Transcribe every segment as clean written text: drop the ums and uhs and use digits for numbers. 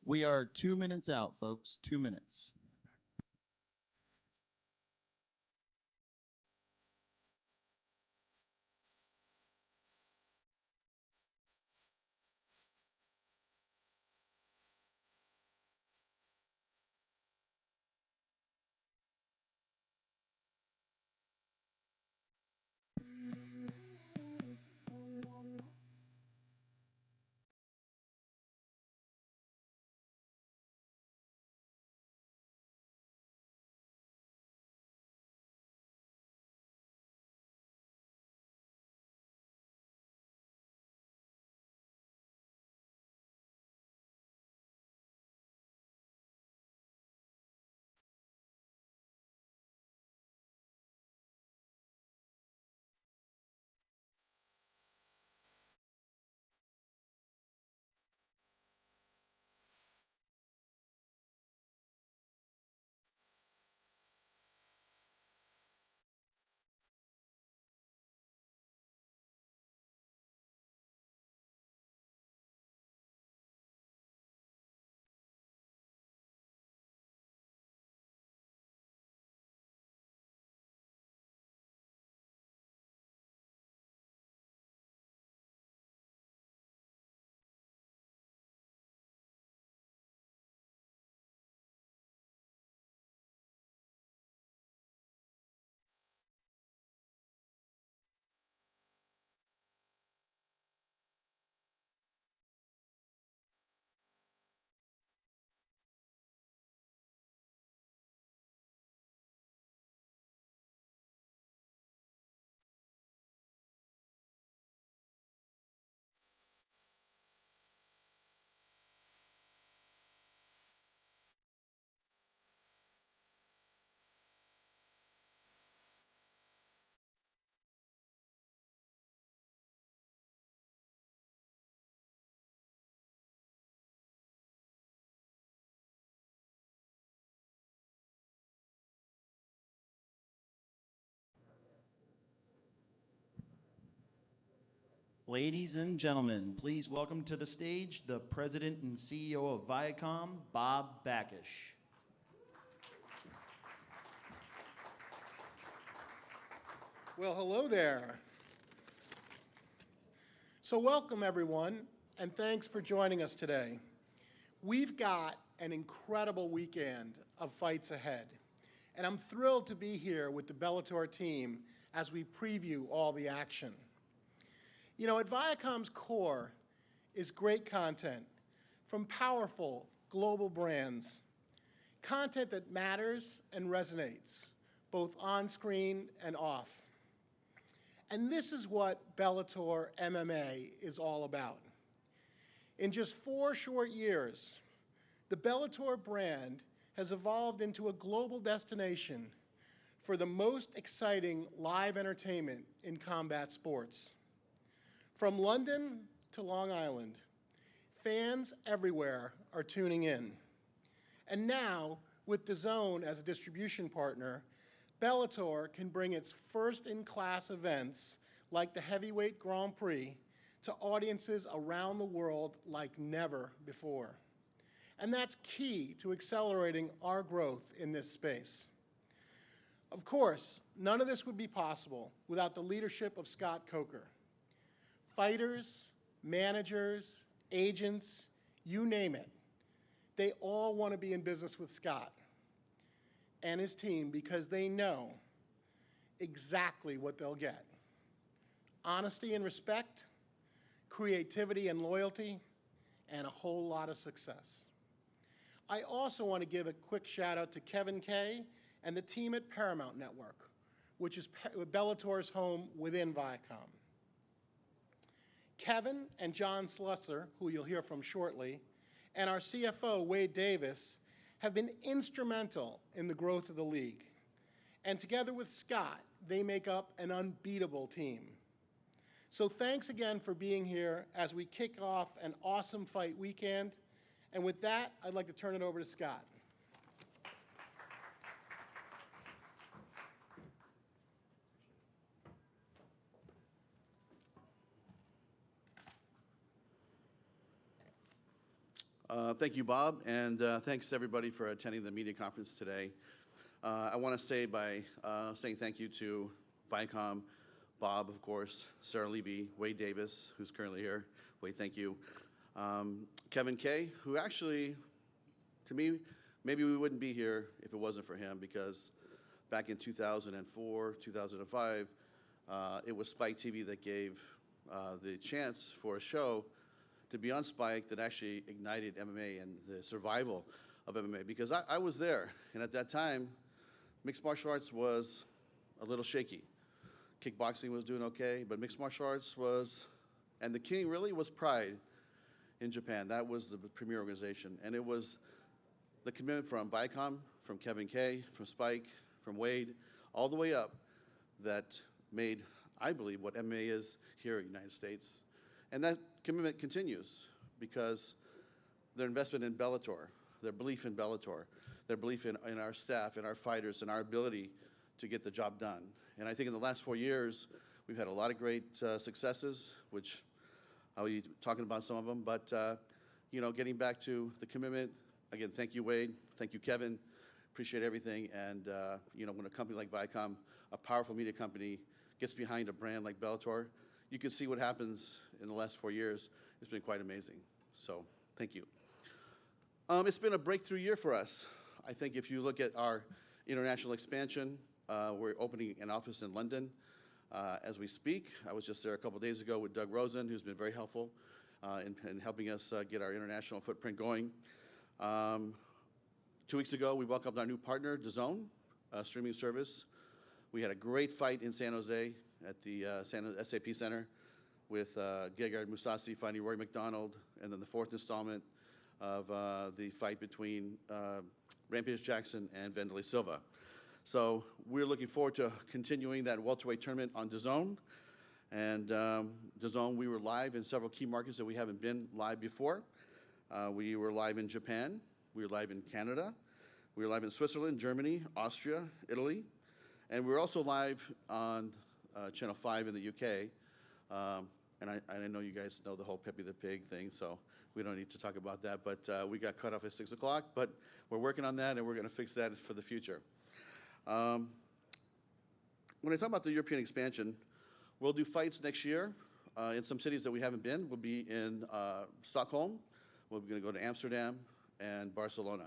We are 2 minutes out, folks. 2 minutes. Ladies and gentlemen, please Welcome to the stage the President and CEO of Viacom, Bob Bakish. Well, hello there. So welcome, everyone, and thanks for joining us today. We've got an incredible weekend of fights ahead, and I'm thrilled to be here with the Bellator team as we preview all the action. You know, at Viacom's core is great content from powerful global brands, content that matters and resonates, both on screen and off. And this is what Bellator MMA is all about. In just 4 short years, the Bellator brand has evolved into a global destination for the most exciting live entertainment in combat sports. From London to Long Island, fans everywhere are tuning in. And now, with DAZN as a distribution partner, Bellator can bring its first-in-class events, like the Heavyweight Grand Prix, to audiences around the world like never before. And that's key to accelerating our growth in this space. Of course, none of this would be possible without the leadership of Scott Coker. Fighters, managers, agents, you name it, they all want to be in business with Scott and his team because they know exactly what they'll get. Honesty and respect, creativity and loyalty, and a whole lot of success. I also want to give a quick shout out to Kevin Kay and the team at Paramount Network, which is Bellator's home within Viacom. Kevin and John Slusser, who you'll hear from shortly, and our CFO, Wade Davis, have been instrumental in the growth of the league. And together with Scott, they make up an unbeatable team. So thanks again for being here as we kick off an awesome fight weekend. And with that, I'd like to turn it over to Scott. Thank you, Bob, and thanks everybody for attending the media conference today. I want to say by saying thank you to Viacom, Bob, of course, Sarah Levy, Wade Davis, who's currently here. Wade, thank you. Kevin Kay, who actually, to me, maybe we wouldn't be here if it wasn't for him, because back in 2004, 2005, it was Spike TV that gave the chance for a show to be on Spike that actually ignited MMA and the survival of MMA, because I was there, and at that time, mixed martial arts was a little shaky. Kickboxing was doing okay, but mixed martial arts was, and the king really was Pride in Japan. That was the premier organization, and it was the commitment from Viacom, from Kevin Kay, from Spike, from Wade, all the way up that made, I believe, what MMA is here in the United States. And that commitment continues because their investment in Bellator, their belief in Bellator, their belief in our staff, in our fighters, and our ability to get the job done. And I think in the last 4 years, we've had a lot of great successes, which I'll be talking about some of them. But, you know, getting back to the commitment, again, thank you, Wade. Thank you, Kevin. Appreciate everything. And, you know, when a company like Viacom, a powerful media company, gets behind a brand like Bellator, you can see what happens in the last 4 years. It's been quite amazing. So thank you. It's been a breakthrough year for us. I think if you look at our international expansion, we're opening an office in London as we speak. I was just there a couple days ago with Doug Rosen, who's been very helpful in helping us get our international footprint going. 2 weeks ago, we welcomed our new partner, DAZN, streaming service. We had a great fight in San Jose at the SAP Center with Gegard Mousasi fighting Rory McDonald, and then the 4th installment of the fight between Rampage Jackson and Wanderlei Silva. So we're looking forward to continuing that welterweight tournament on DAZN. And DAZN, we were live in several key markets that we haven't been live before. We were live in Japan. We were live in Canada. We were live in Switzerland, Germany, Austria, Italy. And we're also live on Channel 5 in the UK, and I know you guys know the whole Pepe the Pig thing, so we don't need to talk about that. But we got cut off at 6 o'clock, but we're working on that, and we're going to fix that for the future. When I talk about the European expansion, we'll do fights next year in some cities that we haven't been. We'll be in Stockholm. We're going to go to Amsterdam and Barcelona.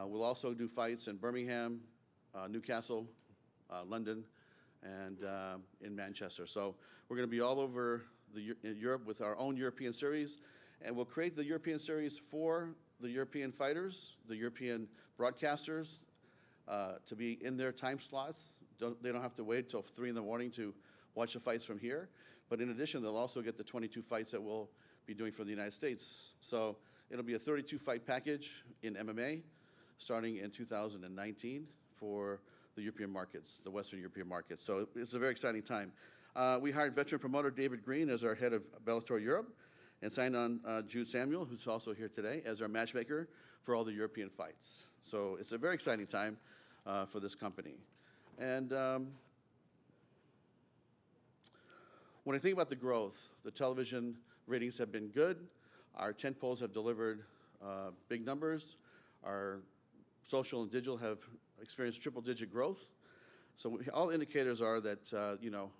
We'll also do fights in Birmingham, Newcastle, London, and in Manchester. So we're going to be all over Europe with our own European series, and we'll create the European series for the European fighters, the European broadcasters, to be in their time slots. They don't have to wait till 3 in the morning to watch the fights from here. But in addition, they'll also get the 22 fights that we'll be doing for the United States. So it'll be a 32-fight package in MMA starting in 2019 for the European markets, the Western European markets. So it's a very exciting time. We hired veteran promoter David Green as our head of Bellator Europe and signed on Jude Samuel, who's also here today, as our matchmaker for all the European fights. So it's a very exciting time for this company. And when I think about the growth, the television ratings have been good. Our tentpoles have delivered big numbers. Our social and digital have experienced triple-digit growth. So all indicators are that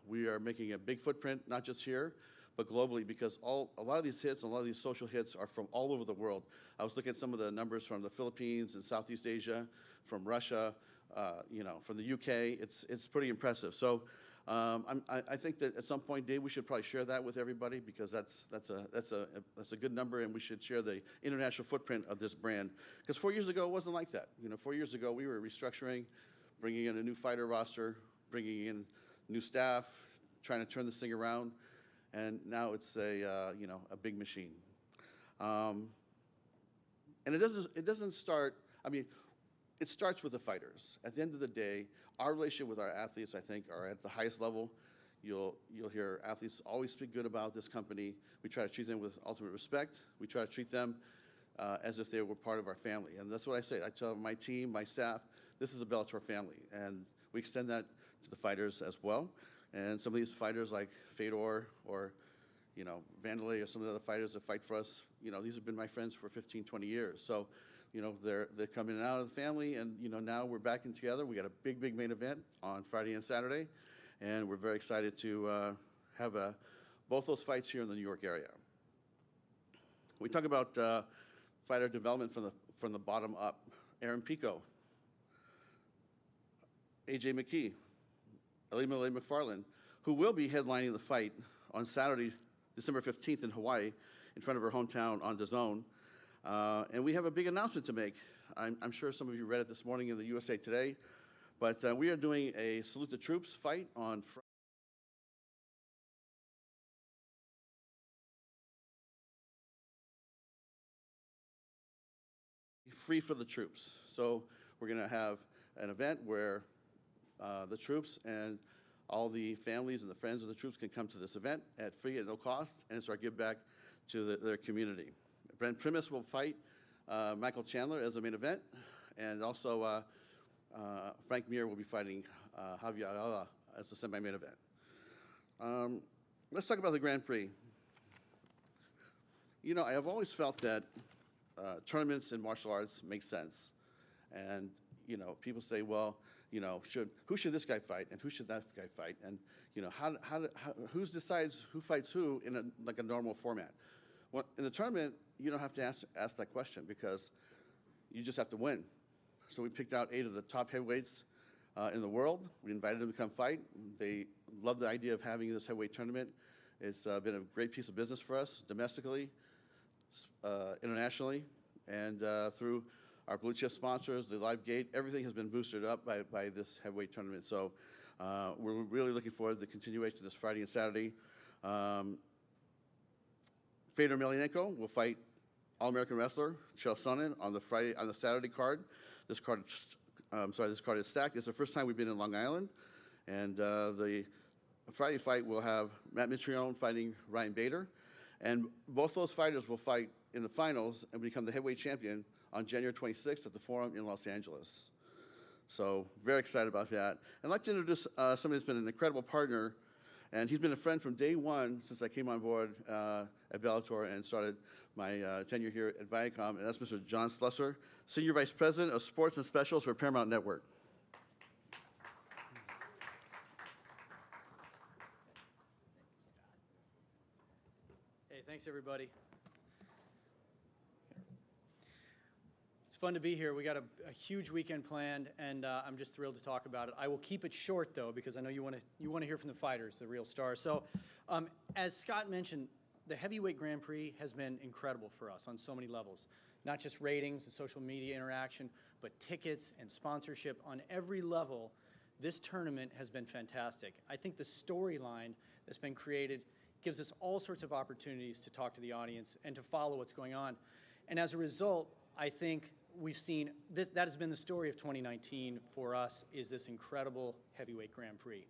we are making a big footprint, not just here, but globally, because a lot of these hits and a lot of these social hits are from all over the world. I was looking at some of the numbers from the Philippines and Southeast Asia, from Russia, from the UK. It's pretty impressive. So I think that at some point, Dave, we should probably share that with everybody, because that's a good number, and we should share the international footprint of this brand. Because 4 years ago, it wasn't like that. 4 years ago, we were restructuring, bringing in a new fighter roster, bringing in new staff, trying to turn this thing around, and now it's a big machine. And it doesn't start. I mean, it starts with the fighters. At the end of the day, our relationship with our athletes, I think, are at the highest level. You'll hear athletes always speak good about this company. We try to treat them with ultimate respect. We try to treat them as if they were part of our family. And that's what I say. I tell my team, my staff, this is the Bellator family. And we extend that to the fighters as well. And some of these fighters like Fedor or Vanderlei or some of the other fighters that fight for us, these have been my friends for 15, 20 years. So they're coming out of the family, and now we're back in together. We got a big main event on Friday and Saturday, and we're very excited to have both those fights here in the New York area. We talk about fighter development from the bottom up. Aaron Pico, AJ McKee, Elimele McFarland, who will be headlining the fight on Saturday, December 15th in Hawaii, in front of her hometown on DAZN. And we have a big announcement to make. I'm sure some of you read it this morning in the USA Today, but we are doing a Salute the Troops fight on Friday. Free for the troops. So we're going to have an event where the troops and all the families and the friends of the troops can come to this event at free, at no cost, and it's our give back to their community. Brent Primus will fight Michael Chandler as the main event, and also Frank Mir will be fighting Javier Ayala as the semi-main event. Let's talk about the Grand Prix. I have always felt that tournaments in martial arts make sense, and people say, well, who should this guy fight, and who should that guy fight, and who decides who fights who in a normal format. Well, in the tournament, you don't have to ask that question, because you just have to win. So we picked out 8 of the top heavyweights in the world. We invited them to come fight. They love the idea of having this heavyweight tournament. It's been a great piece of business for us, domestically, internationally, and through our blue chip sponsors, the Live Gate. Everything has been boosted up by this heavyweight tournament. So we're really looking forward to the continuation this Friday and Saturday. Fedor Emelianenko will fight All-American wrestler Chael Sonnen on the Saturday card. This card is stacked. It's the first time we've been in Long Island, and the Friday fight will have Matt Mitrione fighting Ryan Bader, and both those fighters will fight in the finals and become the heavyweight champion on January 26th at the Forum in Los Angeles. So very excited about that. I'd like to introduce somebody that's been an incredible partner And he's been a friend from day one since I came on board at Bellator and started my tenure here at Viacom, and that's Mr. John Slusser, Senior Vice President of Sports and Specials for Paramount Network. Hey, thanks everybody. It's fun to be here. We got a huge weekend planned, and I'm just thrilled to talk about it. I will keep it short though, because I know you want to hear from the fighters, the real stars. So, as Scott mentioned, the heavyweight Grand Prix has been incredible for us on so many levels. Not just ratings and social media interaction, but tickets and sponsorship on every level. This tournament has been fantastic. I think the storyline that's been created gives us all sorts of opportunities to talk to the audience and to follow what's going on. And as a result, I think we've seen this, that has been the story of 2019 for us, is this incredible heavyweight Grand Prix.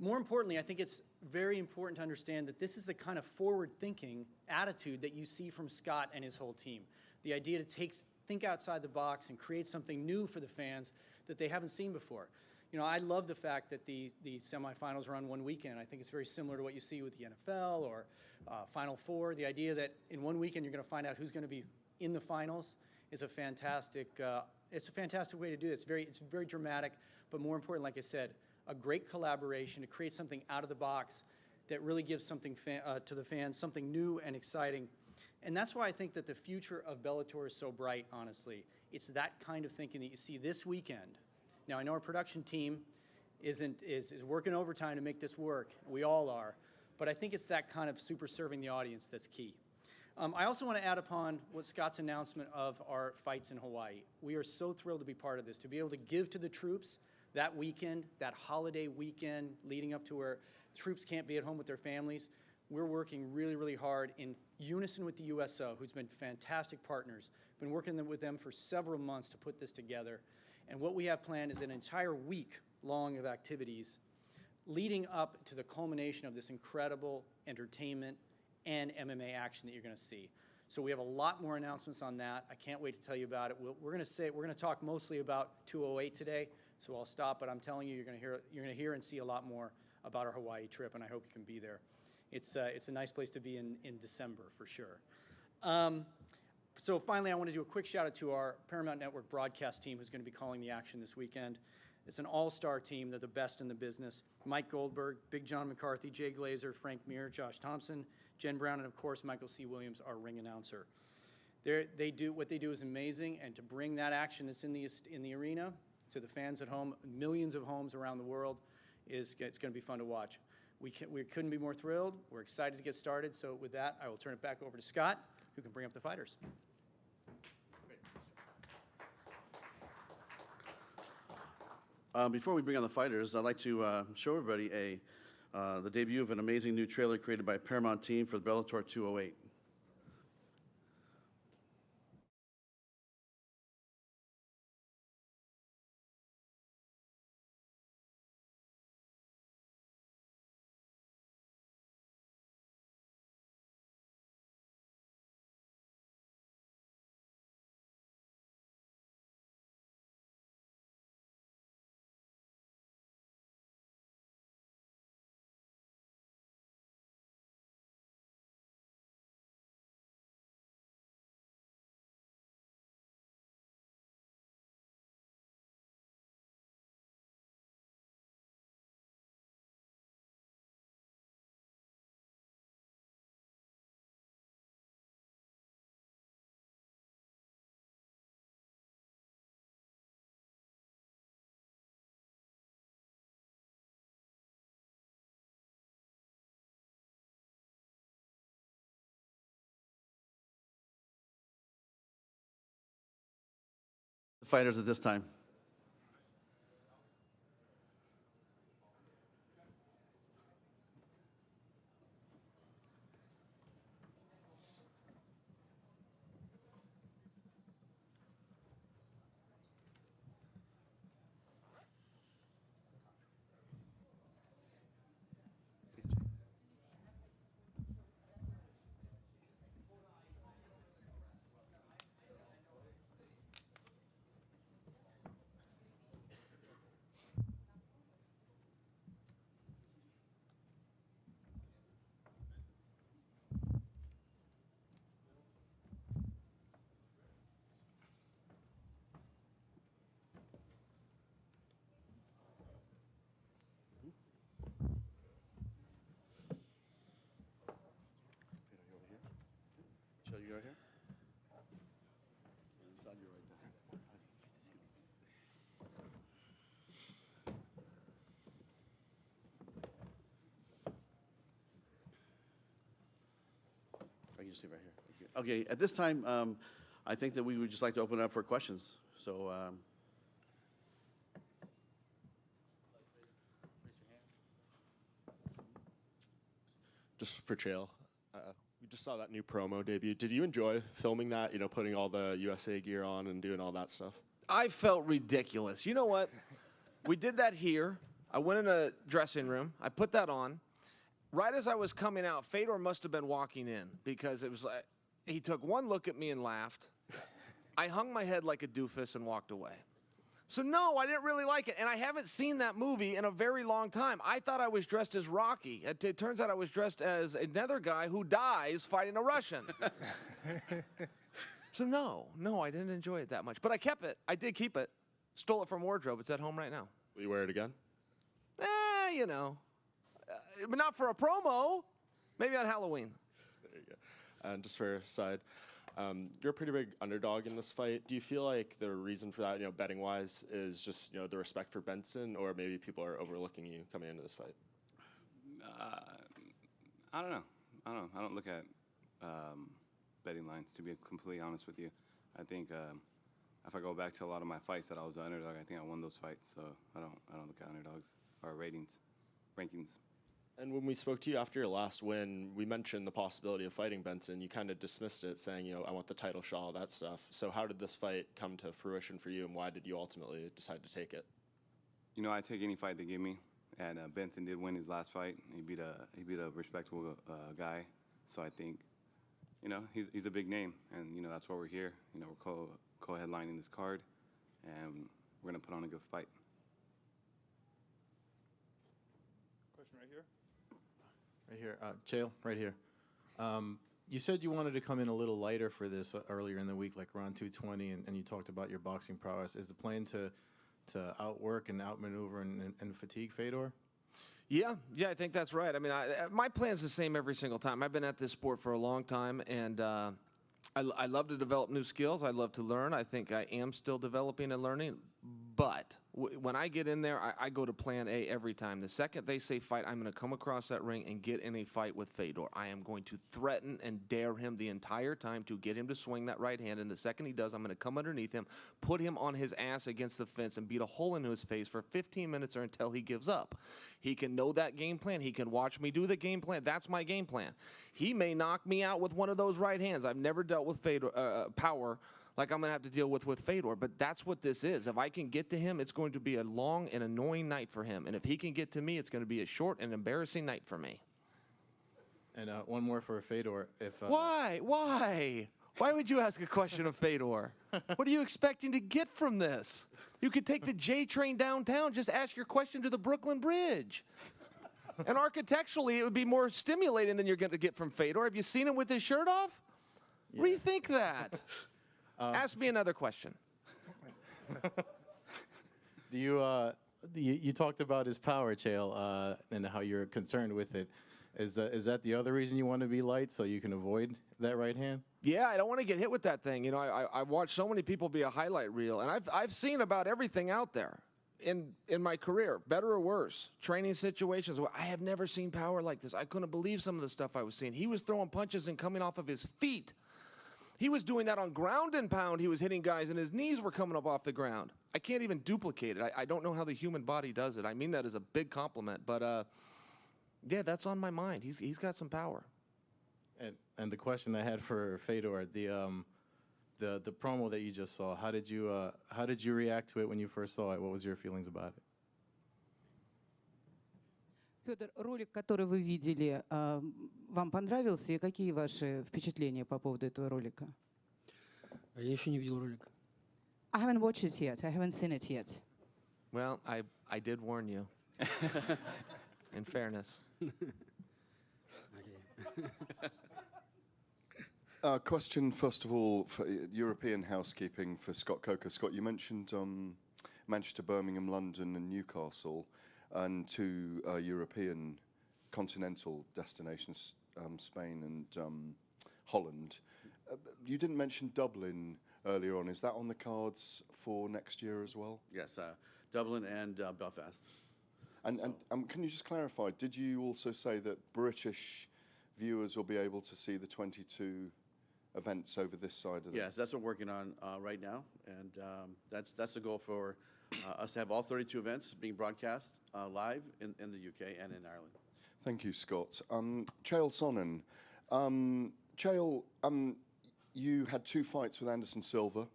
More importantly, I think it's very important to understand that this is the kind of forward-thinking attitude that you see from Scott and his whole team. The idea to think outside the box and create something new for the fans that they haven't seen before. You know, I love the fact that the semifinals are on one weekend. I think it's very similar to what you see with the NFL or Final Four. The idea that in one weekend you're going to find out who's going to be in the finals is a fantastic. It's a fantastic way to do it. It's very dramatic, but more important, like I said, a great collaboration to create something out of the box that really gives something to the fans, something new and exciting. And that's why I think that the future of Bellator is so bright, honestly. It's that kind of thinking that you see this weekend. Now, I know our production team is working overtime to make this work. We all are. But I think it's that kind of super serving the audience that's key. I also want to add upon what Scott's announcement of our fights in Hawaii. We are so thrilled to be part of this, to be able to give to the troops that weekend, that holiday weekend leading up to where troops can't be at home with their families. We're working really, really hard in unison with the USO, who's been fantastic partners. Been working with them for several months to put this together. And what we have planned is an entire week long of activities leading up to the culmination of this incredible entertainment and MMA action that you're going to see. So we have a lot more announcements on that. I can't wait to tell you about it. We're going to talk mostly about 208 today, so I'll stop. But I'm telling you, you're going to hear and see a lot more about our Hawaii trip, and I hope you can be there. It's a nice place to be in December for sure. So finally, I want to do a quick shout out to our Paramount Network broadcast team who's going to be calling the action this weekend. It's an all-star team. They're the best in the business. Mike Goldberg, Big John McCarthy, Jay Glazer, Frank Mir, Josh Thompson, Jen Brown, and of course, Michael C. Williams, our ring announcer. What they do is amazing, and to bring that action that's in the arena to the fans at home, millions of homes around the world, it's going to be fun to watch. We couldn't be more thrilled. We're excited to get started. So with that, I will turn it back over to Scott, who can bring up the fighters. Before we bring on the fighters, I'd like to show everybody the debut of an amazing new trailer created by Paramount team for the Bellator 208. The fighters at this time. you go here. Inside you right there. I can just stay right here. Okay, at this time, I think that we would just like to open it up for questions. So, Just for Chael, we just saw that new promo debut. Did you enjoy filming that, you know, putting all the USA gear on and doing all that stuff? I felt ridiculous. You know what? We did that here. I went in a dressing room. I put that on. Right as I was coming out, Fedor must have been walking in because it was like he took one look at me and laughed. I hung my head like a doofus and walked away. So no, I didn't really like it, and I haven't seen that movie in a very long time. I thought I was dressed as Rocky. It turns out I was dressed as another guy who dies fighting a Russian. So no, I didn't enjoy it that much. But I kept it. I did keep it. Stole it from wardrobe. It's at home right now. Will you wear it again? You know. But not for a promo. Maybe on Halloween. There you go. And just for a side, you're a pretty big underdog in this fight. Do you feel like the reason for that, you know, betting-wise, is just, you know, the respect for Benson, or maybe people are overlooking you coming into this fight? I don't know. I don't look at betting lines, to be completely honest with you. I think if I go back to a lot of my fights that I was the underdog, I think I won those fights. So I don't look at underdogs or rankings. And when we spoke to you after your last win, we mentioned the possibility of fighting Benson. You kind of dismissed it, saying, you know, I want the title shot, all that stuff. So how did this fight come to fruition for you, and why did you ultimately decide to take it? You know, I take any fight they give me, and Benson did win his last fight. He beat a respectable guy. So I think, you know, he's a big name, and you know that's why we're here. You know, we're co-headlining this card, and we're gonna put on a good fight. Question right here. Right here, Chael, right here. You said you wanted to come in a little lighter for this earlier in the week, like around 220, and you talked about your boxing prowess. Is the plan to outwork and outmaneuver and fatigue Fedor? Yeah, I think that's right. I mean, my plan's the same every single time. I've been at this sport for a long time, and I love to develop new skills. I love to learn. I think I am still developing and learning. But when I get in there, I go to plan A every time. The second they say fight, I'm going to come across that ring and get in a fight with Fedor. I am going to threaten and dare him the entire time to get him to swing that right hand. And the second he does, I'm going to come underneath him, put him on his ass against the fence, and beat a hole into his face for 15 minutes or until he gives up. He can know that game plan. He can watch me do the game plan. That's my game plan. He may knock me out with one of those right hands. I've never dealt with Fedor, power like I'm going to have to deal with Fedor, but that's what this is. If I can get to him, it's going to be a long and annoying night for him. And if he can get to me, it's going to be a short and embarrassing night for me. And one more for Fedor. Why? Why would you ask a question of Fedor? What are you expecting to get from this? You could take the J train downtown, just ask your question to the Brooklyn Bridge. And architecturally, it would be more stimulating than you're going to get from Fedor. Have you seen him with his shirt off? Yeah. Rethink that. Ask me another question. Do you talked about his power, Chael, and how you're concerned with it. Is that the other reason you want to be light, so you can avoid that right hand? Yeah, I don't want to get hit with that thing. You know, I watch so many people be a highlight reel, and I've seen about everything out there in my career, better or worse, training situations. I have never seen power like this. I couldn't believe some of the stuff I was seeing. He was throwing punches and coming off of his feet. He was doing that on ground and pound. He was hitting guys, and his knees were coming up off the ground. I can't even duplicate it. I don't know how the human body does it. I mean that as a big compliment, but yeah, that's on my mind. He's got some power. And the question I had for Fedor, the promo that you just saw, how did you react to it when you first saw it? What was your feelings about it? Федор, ролик, который вы видели, вам понравился? И какие ваши впечатления по поводу этого ролика? Я еще не видел ролик. I haven't watched it yet. I haven't seen it yet. Well, I did warn you. In fairness. Question, first of all, for European housekeeping for Scott Coker. Scott, you mentioned Manchester, Birmingham, London, and Newcastle, and two European continental destinations, Spain and Holland. You didn't mention Dublin earlier on. Is that on the cards for next year as well? Yes, Dublin and Belfast. And can you just clarify, did you also say that British viewers will be able to see the 22 events over this side of the... Yes, that's what we're working on right now, and that's the goal for us to have all 32 events being broadcast live in the UK and in Ireland. Thank you, Scott. Chael Sonnen. Chael, you had 2 fights with Anderson Silva.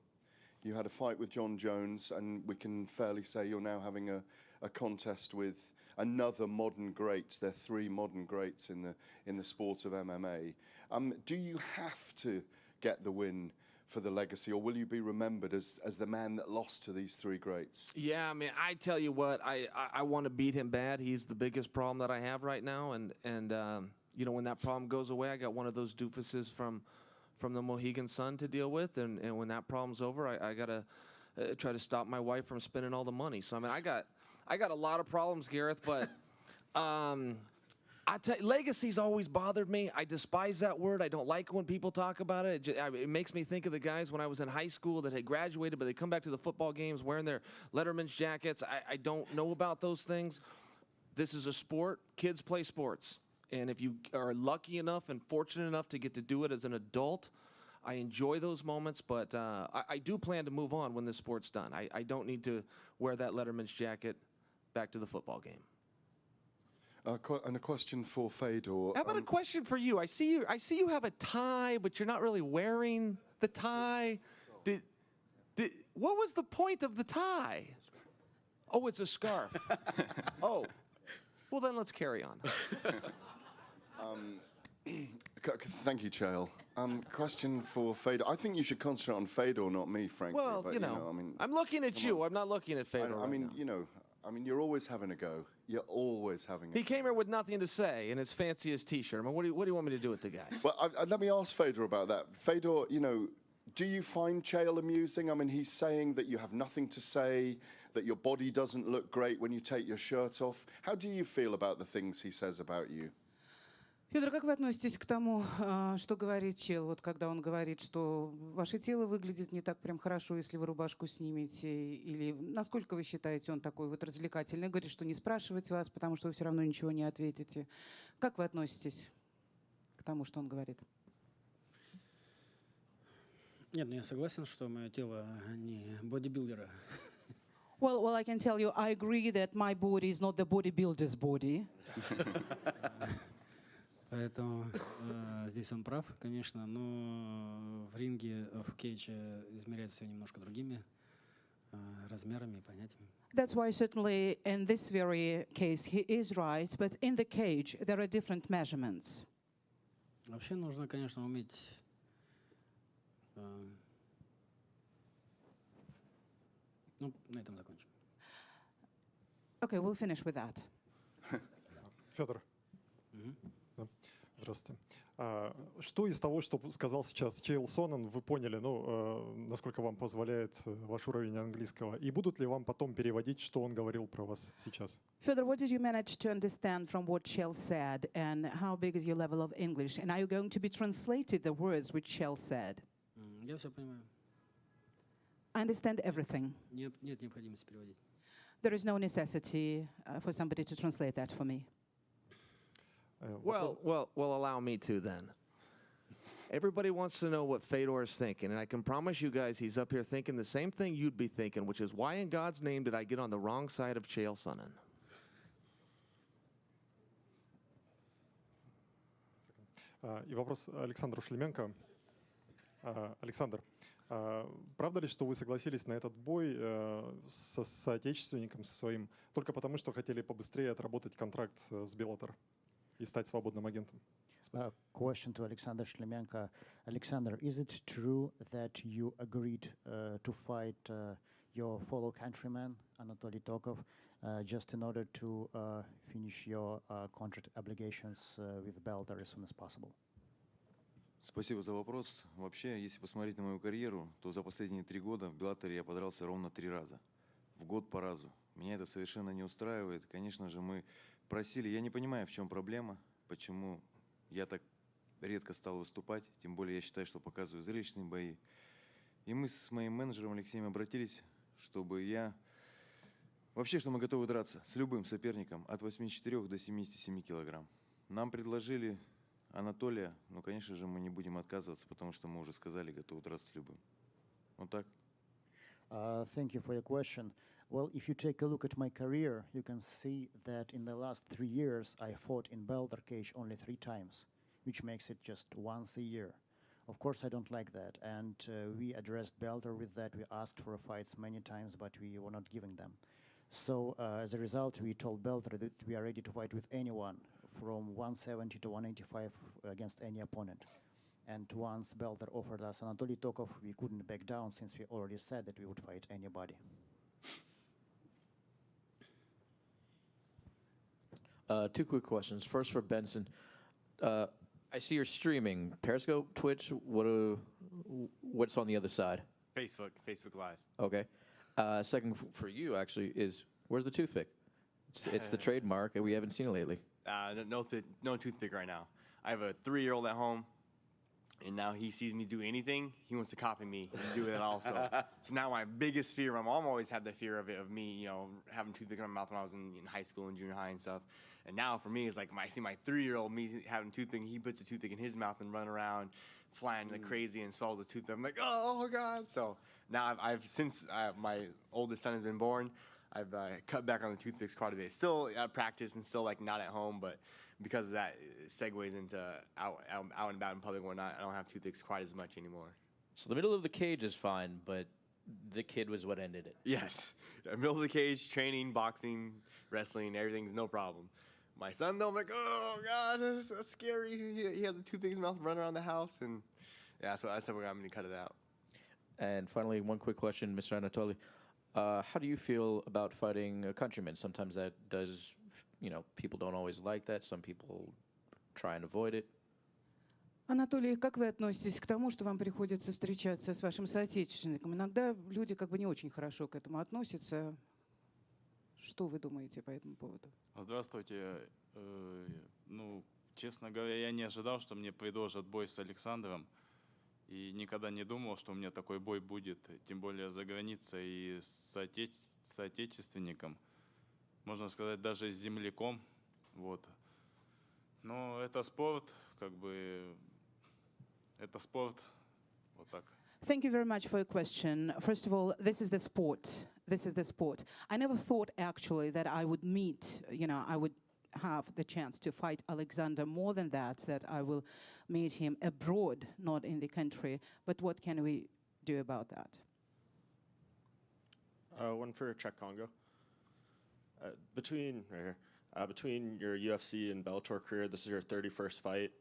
You had a fight with John Jones, and we can fairly say you're now having a contest with another modern great. There are 3 modern greats in the sport of MMA. Do you have to get the win for the legacy, or will you be remembered as the man that lost to these 3 greats? Yeah, I mean, I tell you what, I want to beat him bad. He's the biggest problem that I have right now, and you know, when that problem goes away, I got one of those doofuses from the Mohegan Sun to deal with, and when that problem's over, I gotta try to stop my wife from spending all the money. So I mean, I got a lot of problems, Gareth, but I tell you, legacy's always bothered me. I despise that word. I don't like when people talk about it. It makes me think of the guys when I was in high school that had graduated, but they come back to the football games wearing their Letterman's jackets. I don't know about those things. This is a sport. Kids play sports. And if you are lucky enough and fortunate enough to get to do it as an adult, I enjoy those moments, but I do plan to move on when this sport's done. I don't need to wear that Letterman's jacket back to the football game. And a question for Fedor. How about a question for you? I see you have a tie, but you're not really wearing the tie. What was the point of the tie? Oh, it's a scarf. Oh, well then let's carry on. Thank you, Chael. Question for Fedor. I think you should concentrate on Fedor, not me, frankly. Well, but, you know, I mean, I'm looking at you. I'm not looking at Fedor. I mean, you know, I mean, you're always having a go. You're always having a He came here with nothing to say in his fanciest T-shirt. I mean, what do you want me to do with the guy? Well, let me ask Fedor about that. Fedor, you know, do you find Chael amusing? I mean, he's saying that you have nothing to say, that your body doesn't look great when you take your shirt off. How do you feel about the things he says about you? Федор, как вы относитесь к тому, что говорит Чел, вот когда он говорит, что ваше тело выглядит не так прям хорошо, если вы рубашку снимете, или насколько вы считаете, он такой вот развлекательный, говорит, что не спрашивать вас, потому что вы все равно ничего не ответите. Как вы относитесь к тому, что он говорит? Нет, ну я согласен, что мое тело не бодибилдера. Well, I can tell you, I agree that my body is not the bodybuilder's body. Поэтому здесь он прав, конечно, но в ринге, в кейдже измеряется все немножко другими размерами и понятиями. That's why certainly in this very case he is right, but in the cage there are different measurements. Вообще нужно, конечно, уметь ну, на этом закончим. Okay, we'll finish with that. Федор. Да. Здравствуйте. Что из того, что сказал сейчас Chael Sonnen, вы поняли, ну, насколько вам позволяет ваш уровень английского? И будут ли вам потом переводить, что он говорил про вас сейчас? Fedor, what did you manage to understand from what Chael said, and how big is your level of English? And are you going to be translated the words which Chael said? Я все понимаю. I understand everything. Нет необходимости переводить. There is no necessity for somebody to translate that for me. Well, allow me to then. Everybody wants to know what Fedor is thinking, and I can promise you guys he's up here thinking the same thing you'd be thinking, which is, why in God's name did I get on the wrong side of Chael Sonnen? И вопрос Александру Шлеменко. Александр, правда ли, что вы согласились на этот бой со соотечественником, со своим, только потому, что хотели побыстрее отработать контракт с Bellator и стать свободным агентом? Question to Alexander Shlemenko. Alexander, is it true that you agreed to fight your fellow countryman, Anatoly Tokov, just in order to finish your contract obligations with Bellator as soon as possible? Спасибо за вопрос. Вообще, если посмотреть на мою карьеру, то за последние 3 года в Беллаторе я подрался ровно 3 раза. В год по разу. Меня это совершенно не устраивает. Конечно же, мы просили... Я не понимаю, в чем проблема, почему я так редко стал выступать, тем более я считаю, что показываю зрелищные бои. И мы с моим менеджером Алексеем обратились, чтобы я... Вообще, что мы готовы драться с любым соперником от 84 до 77 килограмм. Нам предложили Анатолия, но, конечно же, мы не будем отказываться, потому что мы уже сказали, готовы драться с любым. Вот так. Thank you for your question. Well, if you take a look at my career, you can see that in the last 3 years, I fought in Bellator cage only 3 times, which makes it just once a year. Of course, I don't like that, and we addressed Bellator with that. We asked for fights many times, but we were not giving them. So as a result, we told Bellator that we are ready to fight with anyone from 170 to 185 against any opponent. And once Bellator offered us Anatoly Tokov, we couldn't back down since we already said that we would fight anybody. Two quick questions. First for Benson. I see you're streaming Periscope, Twitch. What's on the other side? Facebook Live. Okay. Second for you actually is where's the toothpick? It's the trademark, and we haven't seen it lately. No toothpick right now. I have a 3-year-old at home, and now he sees me do anything, he wants to copy me and do it also. So now my biggest fear, my mom always had the fear of it, of me, having toothpick in my mouth when I was in high school and junior high and stuff. And now for me, it's like I see my 3-year-old, me having toothpick, he puts a toothpick in his mouth and run around flying like crazy and swallows a toothpick. I'm like, oh God. So now since my oldest son has been born, I've cut back on the toothpicks quite a bit. Still at practice and still like not at home, but because of that, it segues into out and about in public and whatnot. I don't have toothpicks quite as much anymore. So the middle of the cage is fine, but the kid was what ended it. Yes. Middle of the cage, training, boxing, wrestling, everything's no problem. My son, though, I'm like, oh, God, that's scary. He has a toothpick in his mouth, running around the house. And yeah, so that's how I'm going to cut it out. And finally, one quick question, Mr. Anatoly. How do you feel about fighting a countryman? Sometimes that does, people don't always like that. Some people try and avoid it. Анатолий, как вы относитесь к тому, что вам приходится встречаться с вашим соотечественником? Иногда люди как бы не очень хорошо к этому относятся. Что вы думаете по этому поводу? Здравствуйте. Честно говоря, я не ожидал, что мне предложат бой с Александром. И никогда не думал, что у меня такой бой будет. Тем более за границей и с соотечественником. Можно сказать, даже с земляком. Вот. Но это спорт, это спорт. Вот так. Thank you very much for your question. First of all, this is the sport. This is the sport. I never thought actually that I would meet, I would have the chance to fight Alexander. More than that I will meet him abroad, not in the country. But what can we do about that? One for Czech Congo. Between your UFC and Bellator career, this is your 31st fight,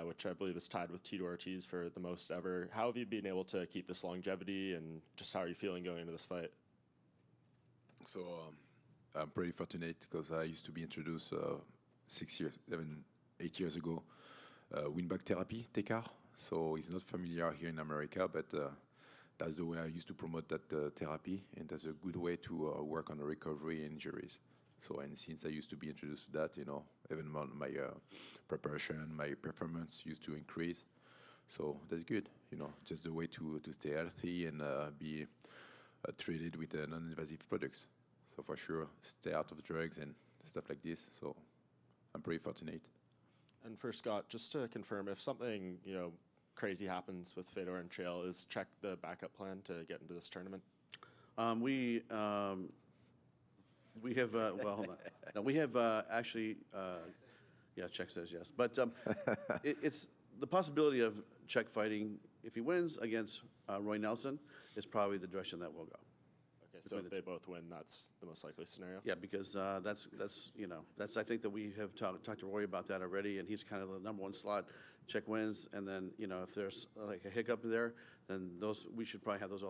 which I believe is tied with Tito Ortiz for the most ever. How have you been able to keep this longevity, and just how are you feeling going into this fight? So I'm pretty fortunate because I used to be introduced 8 years ago, windbag therapy, TECAR. So it's not familiar here in America, but that's the way I used to promote that therapy, and that's a good way to work on the recovery and injuries. So, and since I used to be introduced to that, even my preparation, my performance used to increase. So that's good, just the way to stay healthy and be treated with non-invasive products. So for sure, stay out of drugs and stuff like this. So I'm pretty fortunate. And for Scott, just to confirm, if something crazy happens with Fedor and Chael, is Czech the backup plan to get into this tournament? We have hold on. No, we have actually. Yeah, Czech says yes, but it's the possibility of Czech fighting. If he wins against Roy Nelson, is probably the direction that we'll go. Okay, so if they both win, that's the most likely scenario. Yeah, because that's I think that we have talked to Roy about that already, and he's kind of the number one slot. Czech wins, and then if there's like a hiccup there, then we should probably have those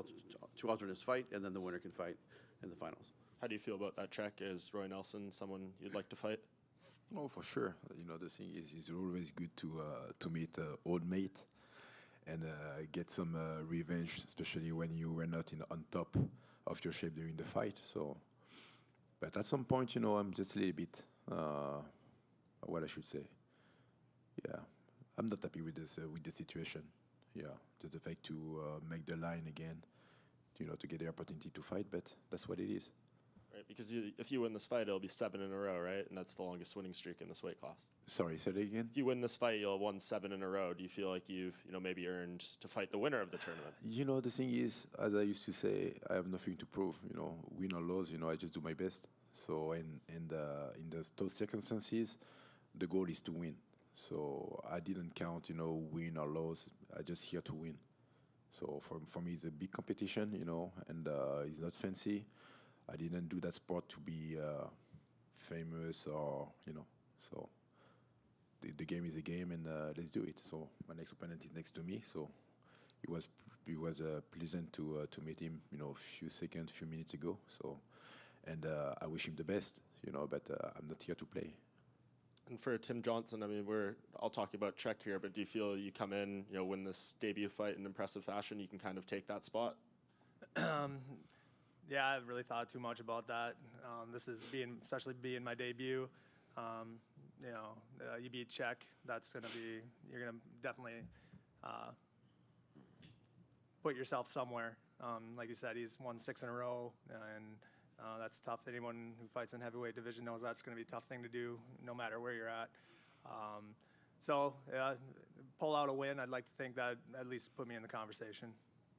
two alternates fight, and then the winner can fight in the finals. How do you feel about that Czech? Is Roy Nelson someone you'd like to fight? Oh, for sure. The thing is, it's always good to meet an old mate and get some revenge, especially when you were not on top of your shape during the fight. So, but at some point, I'm just a little bit, what I should say. Yeah, I'm not happy with the situation. Yeah, just the fact to make the line again, to get the opportunity to fight, but that's what it is. Right, because if you win this fight, it'll be 7 in a row, right? And that's the longest winning streak in this weight class. Sorry, say that again? If you win this fight, you'll have won 7 in a row. Do you feel like you've, maybe earned to fight the winner of the tournament? The thing is, as I used to say, I have nothing to prove. Win or lose, I just do my best. So in those circumstances, the goal is to win. So I didn't count, win or lose. I just here to win. So for me, it's a big competition, and it's not fancy. I didn't do that sport to be famous or, so the game is a game, and let's do it. So my next opponent is next to me, so it was pleasant to meet him, a few minutes ago. So, and I wish him the best, but I'm not here to play. And for Tim Johnson, I mean, I'll talk about Czech here, but do you feel you come in, win this debut fight in impressive fashion, you can kind of take that spot? Yeah, I haven't really thought too much about that. This is especially being my debut. You beat Czech, you're gonna definitely put yourself somewhere. Like you said, he's won 6 in a row, and that's tough. Anyone who fights in heavyweight division knows that's gonna be a tough thing to do, no matter where you're at. Pull out a win. I'd like to think that at least put me in the conversation.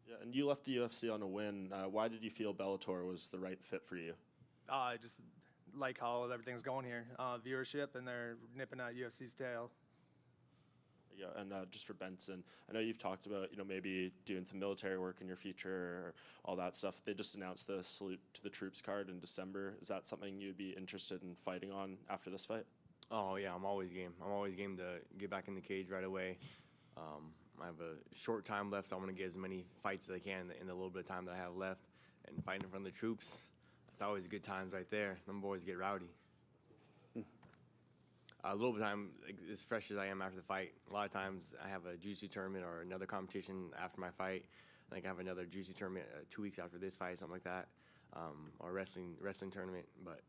Yeah, and you left the UFC on a win. Why did you feel Bellator was the right fit for you? I just like how everything's going here. Viewership, and they're nipping at UFC's tail. Yeah, and just for Benson, I know you've talked about, maybe doing some military work in your future, or all that stuff. They just announced the Salute to the Troops card in December. Is that something you'd be interested in fighting on after this fight? Oh, yeah, I'm always game. I'm always game to get back in the cage right away. I have a short time left, so I'm going to get as many fights as I can in the little bit of time that I have left. And fighting in front of the troops, it's always good times right there. Them boys get rowdy. A little bit of time, as fresh as I am after the fight, a lot of times I have a Jiu-Jitsu tournament or another competition after my fight. I think I have another Jiu-Jitsu tournament 2 weeks after this fight, something like that, or wrestling tournament. But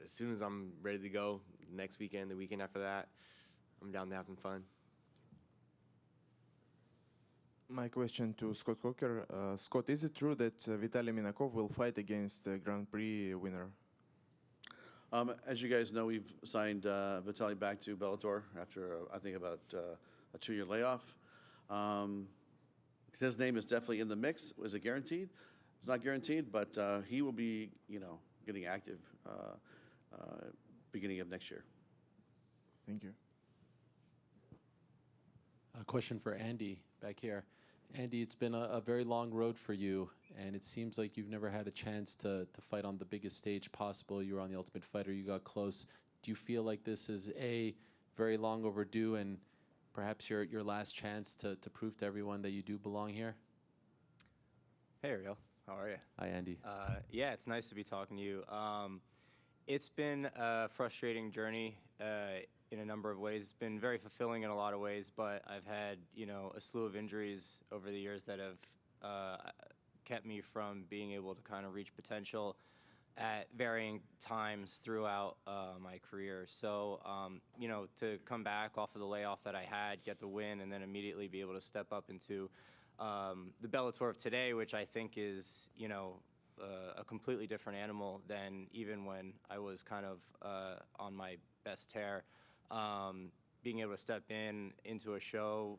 as soon as I'm ready to go, next weekend, the weekend after that, I'm down to have some fun. My question to Scott Coker. Scott, is it true that Vitaly Minakov will fight against the Grand Prix winner? As you guys know, we've signed Vitaly back to Bellator after, I think, about a 2-year layoff. His name is definitely in the mix. Is it guaranteed? It's not guaranteed, but he will be, getting active beginning of next year. Thank you. A question for Andy back here. Andy, it's been a very long road for you, and it seems like you've never had a chance to fight on the biggest stage possible. You were on The Ultimate Fighter, you got close. Do you feel like this is very long overdue, and perhaps your last chance to prove to everyone that you do belong here? Hey, Ariel. How are you? Hi, Andy. Yeah, it's nice to be talking to you. It's been a frustrating journey in a number of ways. It's been very fulfilling in a lot of ways, but I've had, a slew of injuries over the years that have kept me from being able to kind of reach potential at varying times throughout my career. So, to come back off of the layoff that I had, get the win, and then immediately be able to step up into the Bellator of today, which I think is, a completely different animal than even when I was kind of on my best tear. Being able to step into a show,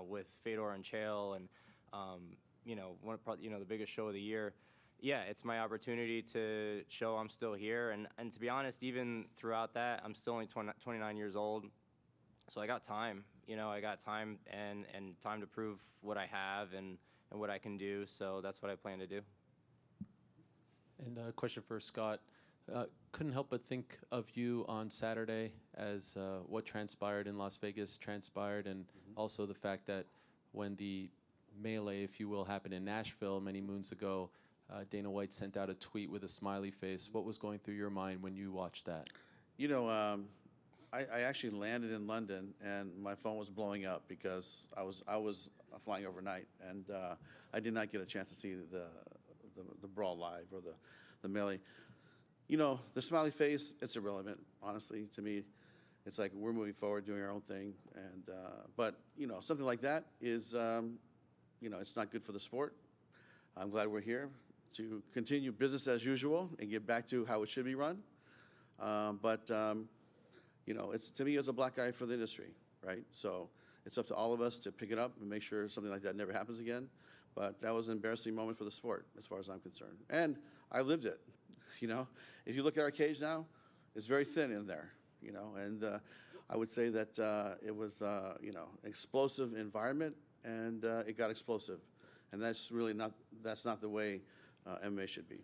with Fedor and Chael, and the biggest show of the year. Yeah, it's my opportunity to show I'm still here, and to be honest, even throughout that, I'm still only 29 years old, so I got time. I got time and time to prove what I have and what I can do. So that's what I plan to do. And a question for Scott. Couldn't help but think of you on Saturday as what transpired in Las Vegas transpired, and also the fact that when the melee, if you will, happened in Nashville many moons ago, Dana White sent out a tweet with a smiley face. What was going through your mind when you watched that? I actually landed in London, and my phone was blowing up because I was flying overnight, and I did not get a chance to see the brawl live or the melee. The smiley face, it's irrelevant, honestly, to me. it's like we're moving forward, doing our own thing. And but something like that is it's not good for the sport. I'm glad we're here to continue business as usual and get back to how it should be run. But it's to me as a black guy for the industry, right? So it's up to all of us to pick it up and make sure something like that never happens again. But that was an embarrassing moment for the sport, as far as I'm concerned. And I lived it. If you look at our cage now, it's very thin in there. And I would say that it was explosive environment, and it got explosive. And that's not the way MMA should be.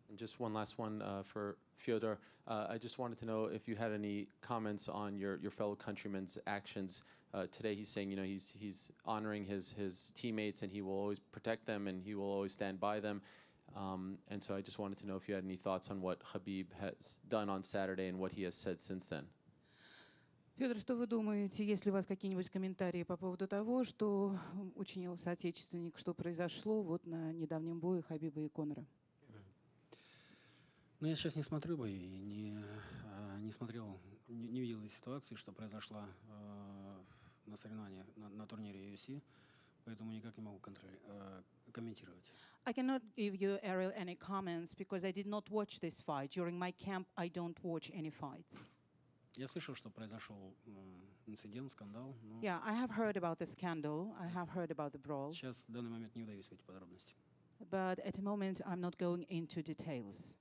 And just one last one for Fyodor. I just wanted to know if you had any comments on your fellow countrymen's actions. Today he's saying, he's honoring his teammates and he will always protect them and he will always stand by them. And so I just wanted to know if you had any thoughts on what Khabib has done on Saturday and what he has said since then. Федор, что вы думаете, есть ли у вас какие-нибудь комментарии по поводу того, что учинил соотечественник, что произошло вот на недавнем бое Хабиба и Конора? Ну, я сейчас не смотрю бои, не смотрел, не видел ситуации, что произошла на соревнованиях, на турнире UFC, поэтому никак не могу комментировать. I cannot give you, Ariel, any comments because I did not watch this fight. During my camp, I don't watch any fights. Я слышал, что произошел инцидент, скандал. Но Yeah, I have heard about the scandal. I have heard about the brawl. сейчас в данный момент не вдаюсь в эти подробности. But at the moment, I'm not going into details.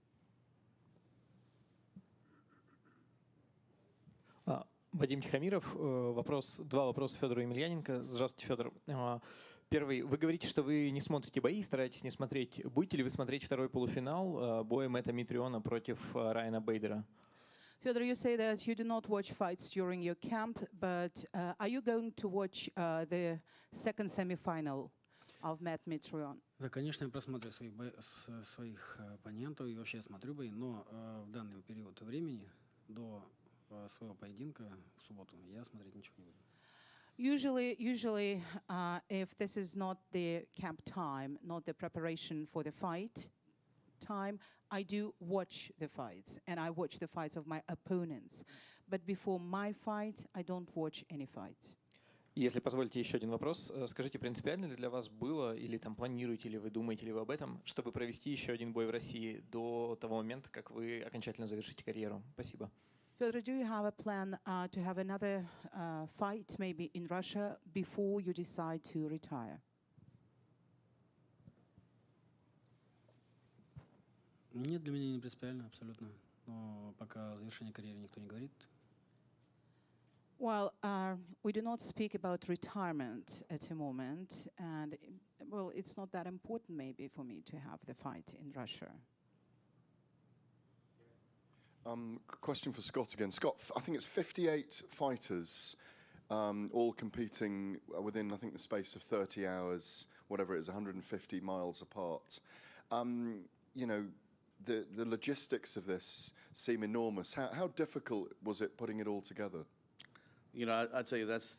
Вадим Тихомиров. Два вопроса Федору Емельяненко. Здравствуйте, Федор. Первый. Вы говорите, что вы не смотрите бои, стараетесь не смотреть. Будете ли вы смотреть второй полуфинал боя Мэтта Митриона против Райана Бейдера? Fyodor, you say that you do not watch fights during your camp, but are you going to watch the second semi-final of Matt Mitrione? Да, конечно, я просмотрю своих оппонентов и вообще смотрю бои, но в данный период времени до своего поединка в субботу я смотреть ничего не буду. Usually, if this is not the camp time, not the preparation for the fight time, I do watch the fights, and I watch the fights of my opponents. But before my fight, I don't watch any fights. Если позволите еще один вопрос, скажите, принципиально ли для вас было, или там планируете ли вы, думаете ли вы об этом, чтобы провести еще один бой в России до того момента, как вы окончательно завершите карьеру? Спасибо. Fyodor, do you have a plan to have another fight, maybe in Russia, before you decide to retire? Нет, для меня не принципиально, абсолютно. Но пока завершение карьеры никто не говорит. Well, we do not speak about retirement at the moment, and well, it's not that important maybe for me to have the fight in Russia. Question for Scott again. Scott, I think it's 58 fighters, all competing within, I think, the space of 30 hours, whatever it is, 150 miles apart. The logistics of this seem enormous. How difficult was it putting it all together? I tell you, that's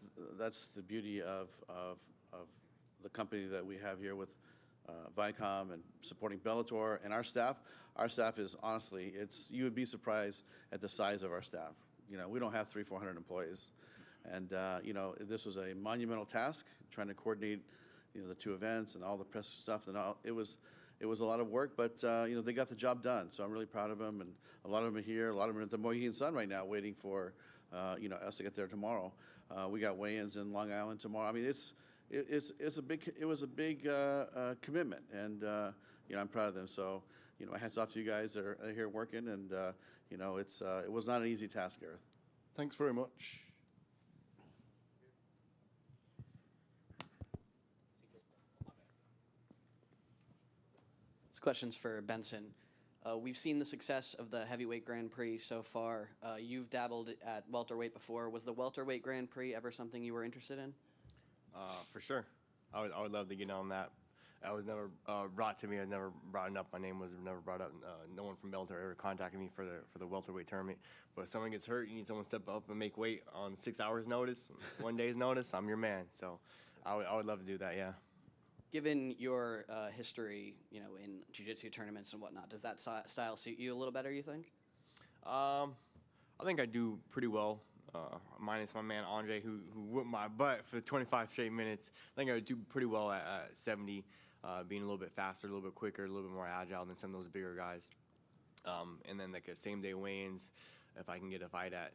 the beauty of the company that we have here with Viacom and supporting Bellator and our staff. Our staff is honestly, you would be surprised at the size of our staff. We don't have 300-400 employees, and this was a monumental task trying to coordinate the two events and all the press stuff. And it was a lot of work, but they got the job done. So I'm really proud of them, and a lot of them are here. A lot of them are at the Mohegan Sun right now, waiting for us to get there tomorrow. We got weigh-ins in Long Island tomorrow. I mean, it was a big commitment, and I'm proud of them. So my hats off to you guys that are here working, and it was not an easy task, Gareth. Thanks very much. This question's for Benson. We've seen the success of the heavyweight Grand Prix so far. You've dabbled at welterweight before. Was the welterweight Grand Prix ever something you were interested in? For sure. I would love to get on that. That was never brought to me. I was never brought up. My name was never brought up. No one from Bellator ever contacted me for the welterweight tournament. But if someone gets hurt, you need someone to step up and make weight on 6 hours' notice, 1 day's notice. I'm your man. So I would love to do that. Yeah. Given your history, in jiu-jitsu tournaments and whatnot, does that style suit you a little better, you think? I I think I do pretty well, minus my man Andre, who whooped my butt for 25 straight minutes. I think I would do pretty well at 70, being a little bit faster, a little bit quicker, a little bit more agile than some of those bigger guys. And then like a same-day weigh-ins, if I can get a fight at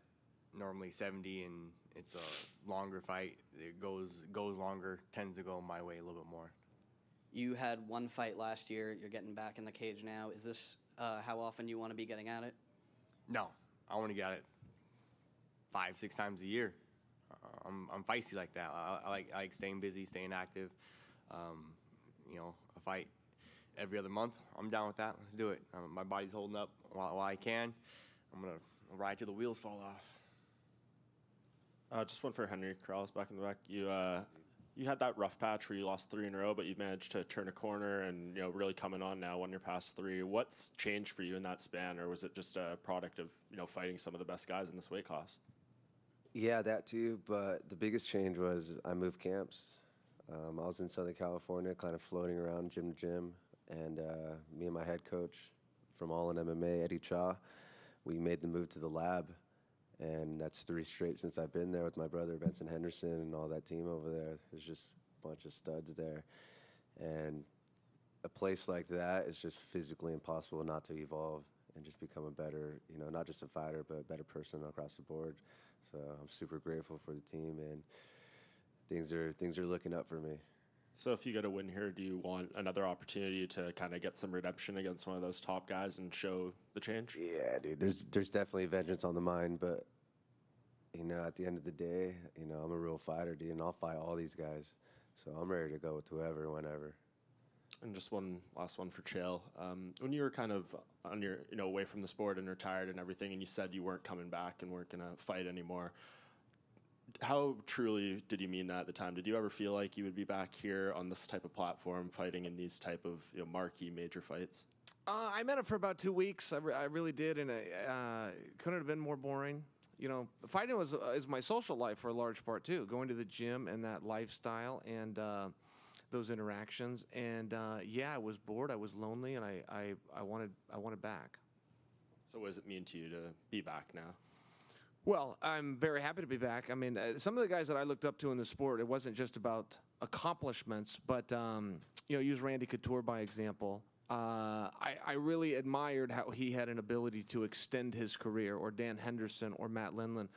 normally 70 and it's a longer fight, it goes longer, tends to go my way a little bit more. You had one fight last year. You're getting back in the cage now. Is this how often you want to be getting at it? No, I want to get it 5-6 times a year. I'm feisty like that. I like staying busy, staying active. A fight every other month, I'm down with that. Let's do it. My body's holding up while I can. I'm gonna ride till the wheels fall off. Just one for Henry Corrales back in the back. You had that rough patch where you lost 3 in a row, but you managed to turn a corner and really coming on now when you're past 3. What's changed for you in that span, or was it just a product of fighting some of the best guys in this weight class? Yeah, that too. But the biggest change was I moved camps. I was in Southern California, kind of floating around gym to gym, and me and my head coach from All in MMA, Eddie Cha, we made the move to the lab. And that's 3 straight since I've been there with my brother Benson Henderson and all that team over there. There's just a bunch of studs there. And a place like that is just physically impossible not to evolve and just become a better, not just a fighter, but a better person across the board. So I'm super grateful for the team, and things are looking up for me. So if you get a win here, do you want another opportunity to kind of get some redemption against one of those top guys and show the change? Yeah, dude, there's definitely vengeance on the mind, but, at the end of the day, I'm a real fighter, dude, and I'll fight all these guys. So I'm ready to go with whoever, whenever. And just one last one for Chael. When you were kind of on your, away from the sport and retired and everything, and you said you weren't coming back and weren't going to fight anymore, how truly did you mean that at the time? Did you ever feel like you would be back here on this type of platform fighting in these type of marquee major fights? I meant it for about 2 weeks. I really did, and couldn't have been more boring. Fighting is my social life for a large part too. Going to the gym and that lifestyle and those interactions. And I was bored. I was lonely, and I wanted back. So what does it mean to you to be back now? Well, I'm very happy to be back. I mean, some of the guys that I looked up to in the sport, it wasn't just about accomplishments, but, use Randy Couture by example. I really admired how he had an ability to extend his career, or Dan Henderson or Matt Lindland.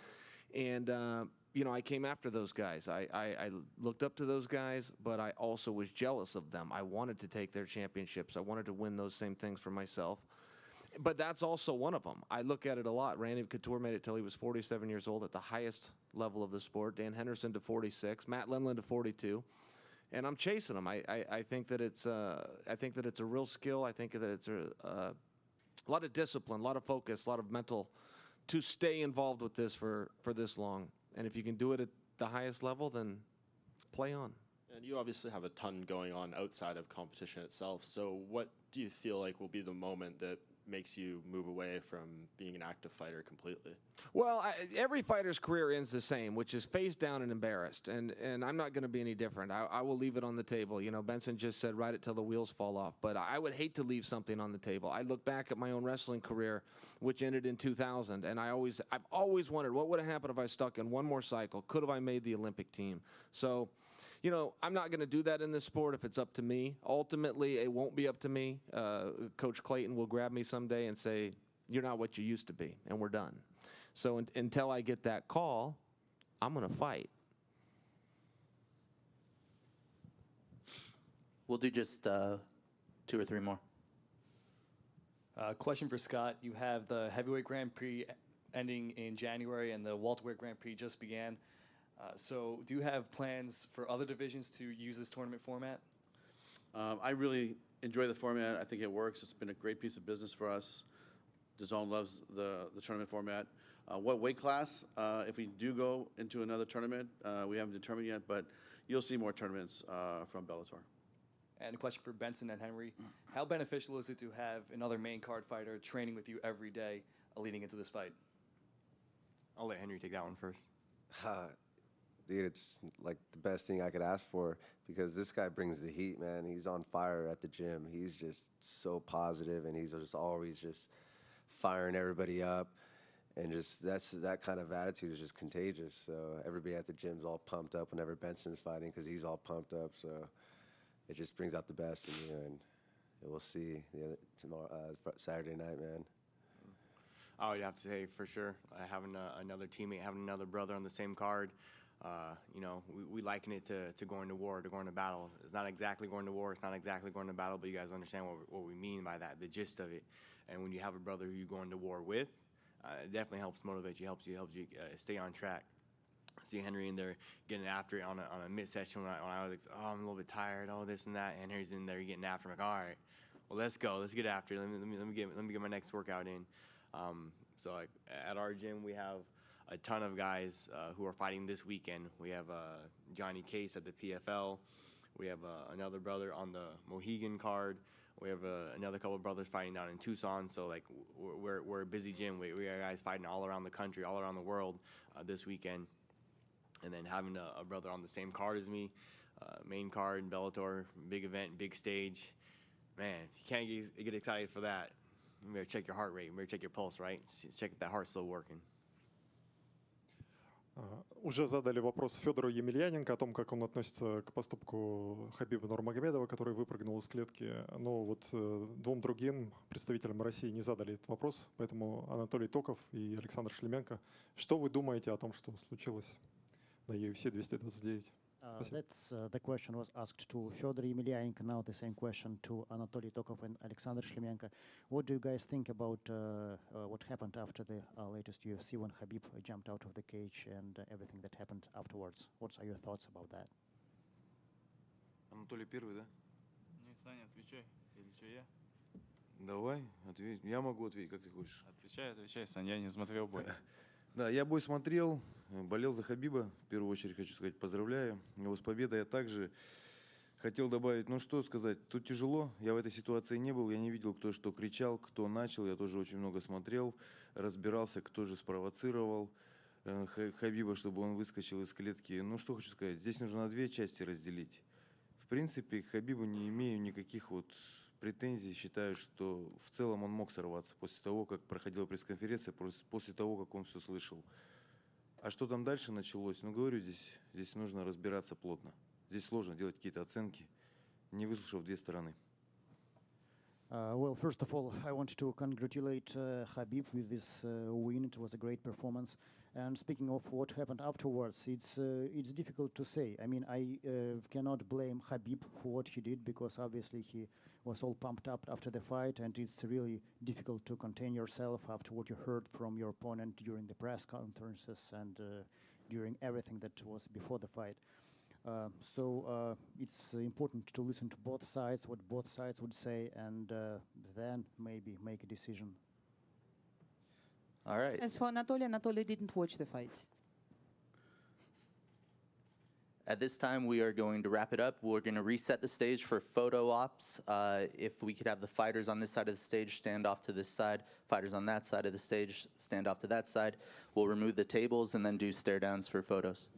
And, I came after those guys. I looked up to those guys, but I also was jealous of them. I wanted to take their championships. I wanted to win those same things for myself. But that's also one of them. I look at it a lot. Randy Couture made it till he was 47 years old at the highest level of the sport. Dan Henderson to 46. Matt Lindland to 42. And I'm chasing them. I think that it's a real skill. I think that it's a lot of discipline, a lot of focus, a lot of mental to stay involved with this for this long. And if you can do it at the highest level, then play on. And you obviously have a ton going on outside of competition itself. So what do you feel like will be the moment that makes you move away from being an active fighter completely? Well, every fighter's career ends the same, which is face down and embarrassed. And I'm not going to be any different. I will leave it on the table. Benson just said, ride it till the wheels fall off. But I would hate to leave something on the table. I look back at my own wrestling career, which ended in 2000. And I've always wondered, what would have happened if I stuck in one more cycle? Could have I made the Olympic team? So, I'm not going to do that in this sport if it's up to me. Ultimately, it won't be up to me. Coach Clayton will grab me someday and say, you're not what you used to be, and we're done. So until I get that call, I'm going to fight. We'll do just 2 or 3 more. Question for Scott. You have the heavyweight Grand Prix ending in January, and the welterweight Grand Prix just began. So do you have plans for other divisions to use this tournament format? I really enjoy the format. I think it works. It's been a great piece of business for us. DAZN loves the tournament format. What weight class, if we do go into another tournament, we haven't determined yet, but you'll see more tournaments from Bellator. And a question for Benson and Henry. How beneficial is it to have another main card fighter training with you every day leading into this fight? I'll let Henry take that one first. Dude, it's like the best thing I could ask for, because this guy brings the heat, man. He's on fire at the gym. He's just so positive, and he's just always just firing everybody up. And just that kind of attitude is just contagious. So everybody at the gym's all pumped up whenever Benson's fighting because he's all pumped up. So it just brings out the best in you, and we'll see tomorrow, Saturday night, man. I would have to say for sure, having another teammate, having another brother on the same card, you know, we liken it to going to war, to going to battle. It's not exactly going to war, it's not exactly going to battle, but you guys understand what we mean by that, the gist of it. And when you have a brother who you're going to war with, it definitely helps motivate you, helps you stay on track. I see Henry in there getting after it on a mid-session when I was like, oh, I'm a little bit tired, oh, this and that. And Henry's in there getting after him, like, all right, well, let's go, let's get after it. Let me get my next workout in. So like at our gym, we have a ton of guys who are fighting this weekend. We have Johnny Case at the PFL. We have another brother on the Mohegan card. We have another couple of brothers fighting down in Tucson. So like we're a busy gym. We got guys fighting all around the country, all around the world this weekend. And then having a brother on the same card as me, main card, Bellator, big event, big stage. Man, you can't get excited for that. You better check your heart rate. You better check your pulse, right? Check if that heart's still working. Уже задали вопрос Федору Емельяненко о том, как он относится к поступку Хабиба Нурмагомедова, который выпрыгнул из клетки. Но вот двум другим представителям России не задали этот вопрос, поэтому Анатолий Токов и Александр Шлеменко. Что вы думаете о том, что случилось на UFC 229? The question was asked to Fyodor Emelianenko, now the same question to Anatoly Tokov and Alexander Shlemenko. What do you guys think about what happened after the latest UFC when Khabib jumped out of the cage and everything that happened afterwards? What are your thoughts about that? Анатолий первый, да? Не, Саня, отвечай. Или что, я? Давай, ответь. Я могу ответить, как ты хочешь. Отвечай, Саня, я не смотрел бой. Да, я бой смотрел, болел за Хабиба. В первую очередь хочу сказать, поздравляю его с победой. Я также хотел добавить, ну что сказать, тут тяжело. Я в этой ситуации не был, я не видел, кто что кричал, кто начал. Я тоже очень много смотрел, разбирался, кто же спровоцировал Хабиба, чтобы он выскочил из клетки. Ну что хочу сказать, здесь нужно на две части разделить. В принципе, к Хабибу не имею никаких вот претензий. Считаю, что в целом он мог сорваться после того, как проходила пресс-конференция, после того, как он все слышал. А что там дальше началось? Ну, говорю, здесь нужно разбираться плотно. Здесь сложно делать какие-то оценки, не выслушав две стороны. Well, first of all, I want to congratulate Khabib with this win. It was a great performance. And speaking of what happened afterwards, it's difficult to say. I mean, I cannot blame Khabib for what he did because obviously he was all pumped up after the fight, and it's really difficult to contain yourself after what you heard from your opponent during the press conferences and during everything that was before the fight. So it's important to listen to both sides, what both sides would say, and then maybe make a decision. All right. As for Anatoly didn't watch the fight. At this time, we are going to wrap it up. We're going to reset the stage for photo ops. If we could have the fighters on this side of the stage stand off to this side, fighters on that side of the stage stand off to that side. We'll remove the tables and then do stare downs for photos.